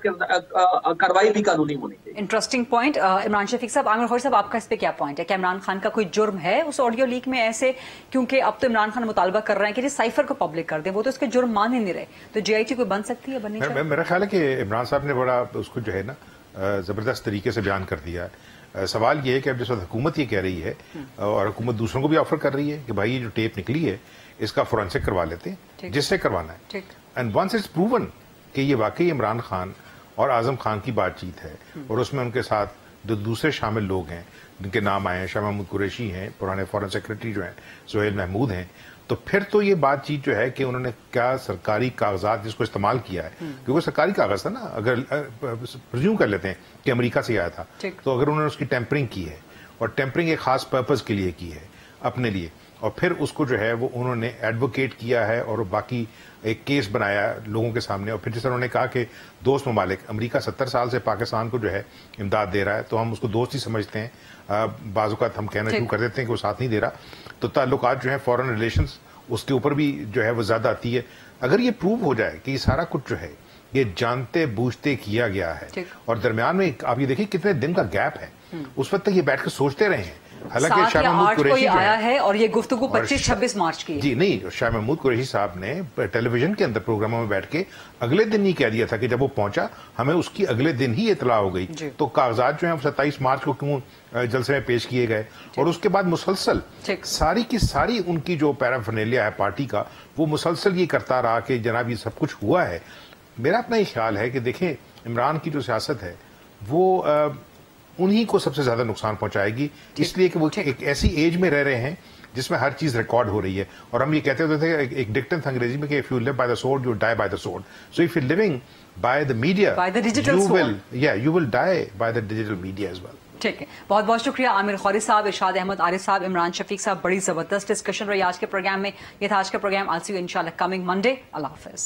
کاروائی بھی قانونی ہونی چاہیے۔ Interesting point. عمران شفیق صاحب، عامر خوری صاحب، آپ کا اس پہ کیا پوائنٹ ہے؟ کہ عمران خان کا کوئی جرم ہے اس آڈیو لیک میں ایسے؟ کیونکہ اب تو عمران خان مطالبہ کر رہے ہیں کہ یہ سائفر کو پبلک کر دیں، وہ تو اس کے جرم مان ہی نہیں رہے، تو جے آئی ٹی کوئی بن سکتی ہے، بننی چاہیے؟ میرا خیال ہے کہ عمران صاحب نے بڑا اس کو جو ہے نا زبردست طریقے سے بیان کر دیا ہے۔ سوال یہ ہے کہ اب جس وقت حکومت یہ کہہ رہی ہے اور حکومت دوسروں کو بھی آفر کر رہی ہے کہ بھائی یہ جو ٹیپ نکلی ہے اس کا فورینسک کروا لیتے ہیں جس سے کروانا ہے، اینڈ ونس اٹس پروون کہ یہ واقعی عمران خان اور اعظم خان کی بات چیت ہے اور اس میں ان کے ساتھ جو دوسرے شامل لوگ ہیں جن کے نام آئے ہیں، شاہ محمود قریشی ہیں، پرانے فورن سیکرٹری جو ہیں سہیل محمود ہیں، تو پھر تو یہ بات چیت جو ہے کہ انہوں نے کیا سرکاری کاغذات جس کو استعمال کیا ہے، کیونکہ سرکاری کاغذ تھا نا، اگر پرزیوم کر لیتے ہیں کہ امریکہ سے آیا تھا تو اگر انہوں نے اس کی ٹیمپرنگ کی ہے اور ٹیمپرنگ ایک خاص پرپز کے لیے کی ہے اپنے لیے، اور پھر اس کو جو ہے وہ انہوں نے ایڈوکیٹ کیا ہے اور باقی ایک کیس بنایا لوگوں کے سامنے، اور پھر جس طرح انہوں نے کہا کہ دوست ممالک، امریکہ 70 سال سے پاکستان کو جو ہے امداد دے رہا ہے تو ہم اس کو دوست ہی سمجھتے ہیں، بعض اوقات ہم کہنا شروع کر دیتے ہیں کہ وہ ساتھ نہیں دے رہا، تو تعلقات جو ہیں فورن ریلیشنز اس کے اوپر بھی جو ہے وہ زیادہ آتی ہے۔ اگر یہ پروو ہو جائے کہ یہ سارا کچھ جو ہے یہ جانتے بوجھتے کیا گیا ہے، اور درمیان میں آپ یہ دیکھیں کتنے دن کا گیپ ہے، اس وقت تک یہ بیٹھ کے سوچتے رہے ہیں، حالانکہ شاہ محمود قریشی آیا ہے اور یہ گفتگو 25-26 مارچ کی جی نہیں، شاہ محمود قریشی صاحب نے ٹیلی ویژن کے اندر پروگراموں میں بیٹھ کے اگلے دن ہی کہہ دیا تھا کہ جب وہ پہنچا ہمیں اس کی اگلے دن ہی اطلاع ہو گئی، تو کاغذات جو ہیں 27 مارچ کو کیوں جلسے میں پیش کیے گئے، اور اس کے بعد مسلسل ساری کی ساری ان کی جو پیرافرنیلیا ہے پارٹی کا، وہ مسلسل یہ کرتا رہا کہ جناب یہ سب کچھ ہوا ہے۔ میرا اپنا یہ خیال ہے کہ دیکھیں عمران کی جو سیاست ہے وہ انہی کو سب سے زیادہ نقصان پہنچائے گی، اس لیے کہ وہ ایک ایسی ایج میں رہ رہے ہیں جس میں ہر چیز ریکارڈ ہو رہی ہے، اور ہم یہ کہتے ہوتے تھے ایک ڈکٹن تھا انگریزی میں کہ if you live by the sword you die by the sword, so if you're living by the media you will die by the digital media as well۔ ٹھیک ہے، بہت بہت شکریہ عامر خوری صاحب، ارشاد احمد عارف صاحب، عمران شفیق صاحب، بڑی زبردست ڈسکشن رہی آج کے پروگرام میں۔ یہ تھا آج کا پروگرام، آج سی یو انشاءاللہ کمنگ منڈے۔ اللہ حافظ۔